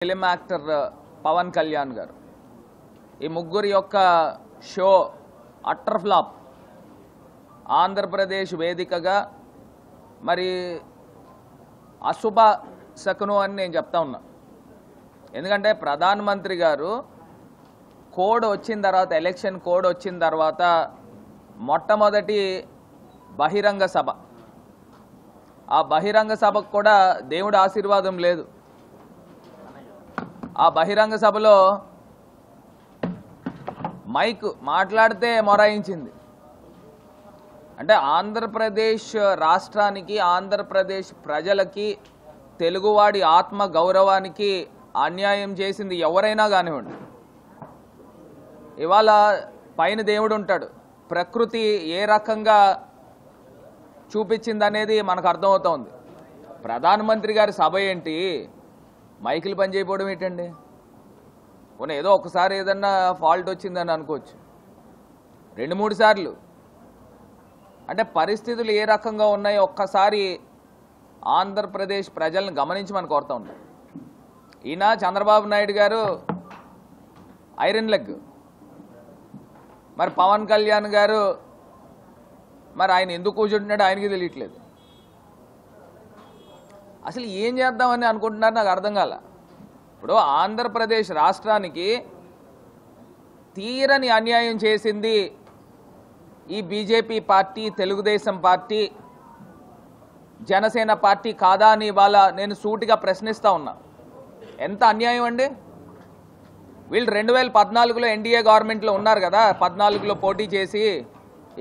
Film actor Pawan Kalyan గారు ఈ ముగ్గురి యొక్క షో అట్టర్ ఫ్లాప్ ఆంధ్రప్రదేశ్ వేదికగా మరి అశుభ శకును అని నేను చెప్తా ఉన్నా. ఎందుకంటే ప్రధానమంత్రి గారు కోడ్ వచ్చిన తర్వాత ఎలక్షన్ కోడ్ వచ్చిన తర్వాత మొట్టమొదటి బహిరంగ సభ, ఆ బహిరంగ సభకు కూడా దేవుడి ఆశీర్వాదం లేదు. ఆ బహిరంగ సభలో మైక్ మాట్లాడితే మొరాయించింది. అంటే ఆంధ్రప్రదేశ్ రాష్ట్రానికి, ఆంధ్రప్రదేశ్ ప్రజలకి, తెలుగువాడి ఆత్మ గౌరవానికి అన్యాయం చేసింది ఎవరైనా కానివ్వండి. ఇవాళ పైన దేవుడు ఉంటాడు, ప్రకృతి ఏ రకంగా చూపించిందనేది మనకు అర్థమవుతోంది. ప్రధానమంత్రి గారి సభ ఏంటి, మైకులు పని చేయకపోవడం ఏంటండి? పోనీ ఏదో ఒకసారి ఏదన్నా ఫాల్ట్ వచ్చిందని అనుకోవచ్చు, 2-3 సార్లు. అంటే పరిస్థితులు ఏ రకంగా ఉన్నాయో ఒక్కసారి ఆంధ్రప్రదేశ్ ప్రజలను గమనించి మనం కోరుతా ఉన్నాం. ఈయన చంద్రబాబు నాయుడు గారు ఐరన్ లెగ్, మరి పవన్ కళ్యాణ్ గారు మరి ఆయన ఎందుకు కూర్చుంటున్నాడు ఆయనకి తెలియట్లేదు. అసలు ఏం చేద్దామని అనుకుంటున్నారు నాకు అర్థం కాల. ఇప్పుడు ఆంధ్రప్రదేశ్ రాష్ట్రానికి తీరని అన్యాయం చేసింది ఈ BJP party, Telugu Desam party, Janasena party కాదా అని ఇవాళ నేను సూటిగా ప్రశ్నిస్తూ ఉన్నా. ఎంత అన్యాయం అండి! వీళ్ళు 2014లో ఎన్డీఏ గవర్నమెంట్లో ఉన్నారు కదా, 14లో పోటీ చేసి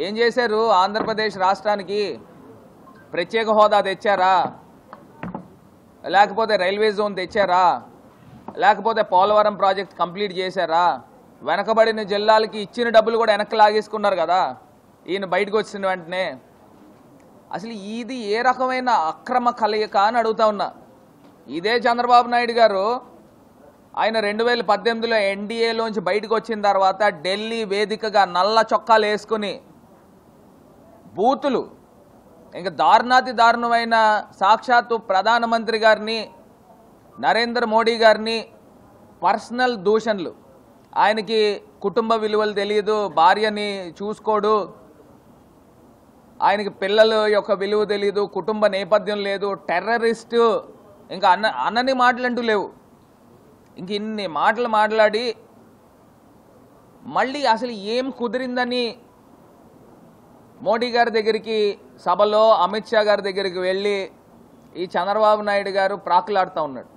ఏం చేశారు? ఆంధ్రప్రదేశ్ రాష్ట్రానికి ప్రత్యేక హోదా తెచ్చారా? లేకపోతే రైల్వే జోన్ తెచ్చారా? లేకపోతే పోలవరం ప్రాజెక్ట్ కంప్లీట్ చేశారా? వెనకబడిన జిల్లాలకి ఇచ్చిన డబ్బులు కూడా వెనక్కి లాగేసుకున్నారు కదా ఈయన బయటకు వచ్చిన వెంటనే. అసలు ఇది ఏ రకమైన అక్రమ కలయిక అని అడుగుతా ఉన్నా. ఇదే చంద్రబాబు నాయుడు గారు ఆయన 2018లో ఎన్డీఏలోంచి బయటకు వచ్చిన తర్వాత ఢిల్లీ వేదికగా నల్ల చొక్కాలు వేసుకుని బూతులు, ఇంకా దారుణాతి దారుణమైన సాక్షాత్తు ప్రధానమంత్రి గారిని, నరేంద్ర మోడీ గారిని పర్సనల్ దూషణలు, ఆయనకి కుటుంబ విలువలు తెలియదు, భార్యని చూసుకోడు, ఆయనకి పిల్లల యొక్క విలువ తెలియదు, కుటుంబ నేపథ్యం లేదు, టెర్రరిస్టు, ఇంకా అన్నని మాటలంటూ లేవు. ఇంక ఇన్ని మాటలు మాట్లాడి మళ్ళీ అసలు ఏం కుదిరిందని మోడీ గారి దగ్గరికి సభలో అమిత్ షా గారి దగ్గరికి వెళ్ళి ఈ చంద్రబాబు నాయుడు గారు ప్రాకులాడుతూ ఉన్నాడు.